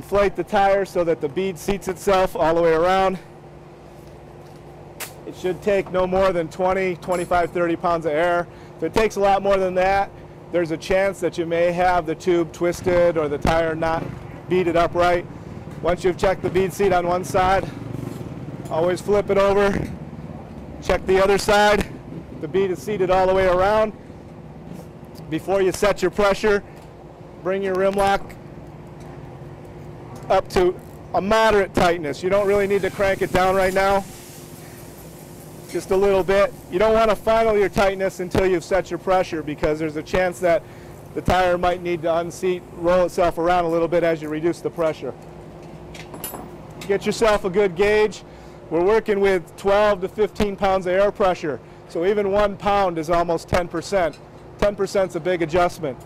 inflate the tire so that the bead seats itself all the way around. It should take no more than 20, 25, 30 pounds of air. If it takes a lot more than that, there's a chance that you may have the tube twisted or the tire not beaded up right. Once you've checked the bead seat on one side, always flip it over, check the other side. The bead is seated all the way around. Before you set your pressure, bring your rim lock up to a moderate tightness. You don't really need to crank it down right now. Just a little bit. You don't want to final your tightness until you've set your pressure, because there's a chance that the tire might need to unseat, roll itself around a little bit as you reduce the pressure. Get yourself a good gauge. We're working with 12 to 15 pounds of air pressure, so even 1 pound is almost 10%. 10% is a big adjustment.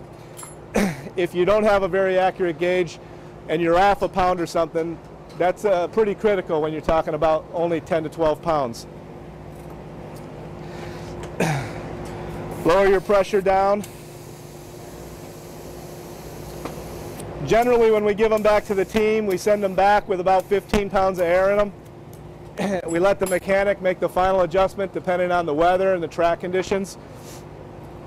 If you don't have a very accurate gauge and you're off a pound or something, that's pretty critical when you're talking about only 10 to 12 pounds. Lower your pressure down. Generally, when we give them back to the team, we send them back with about 15 pounds of air in them. We let the mechanic make the final adjustment depending on the weather and the track conditions.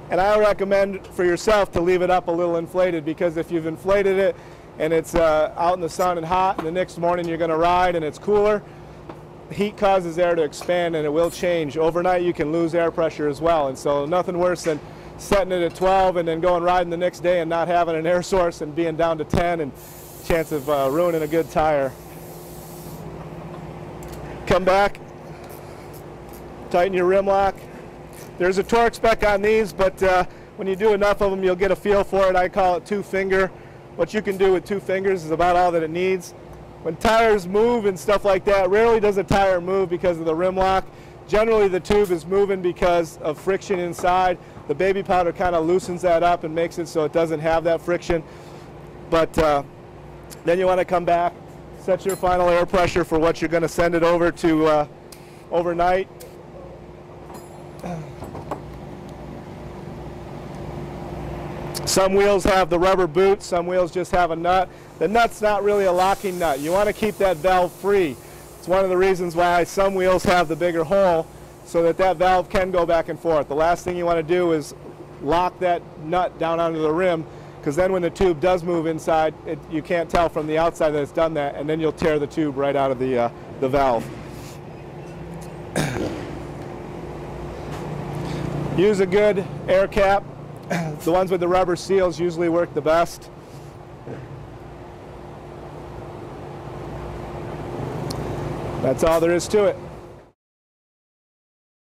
And I recommend for yourself to leave it up a little inflated, because if you've inflated it and it's out in the sun and hot, and the next morning you're going to ride and it's cooler, heat causes air to expand and it will change. Overnight you can lose air pressure as well, and so nothing worse than setting it at 12 and then going riding the next day and not having an air source and being down to 10 and chance of ruining a good tire. Come back, tighten your rim lock. There's a torque spec on these, but when you do enough of them you'll get a feel for it. I call it 2 finger. What you can do with 2 fingers is about all that it needs. When tires move and stuff like that, rarely does a tire move because of the rim lock. Generally the tube is moving because of friction inside. The baby powder kind of loosens that up and makes it so it doesn't have that friction. But then you want to come back, set your final air pressure for what you're going to send it over to overnight. Some wheels have the rubber boot, some wheels just have a nut. The nut's not really a locking nut. You want to keep that valve free. It's one of the reasons why some wheels have the bigger hole, so that that valve can go back and forth. The last thing you want to do is lock that nut down onto the rim, because then when the tube does move inside, you can't tell from the outside that it's done that, and then you'll tear the tube right out of the valve. Use a good air cap. The ones with the rubber seals usually work the best. That's all there is to it.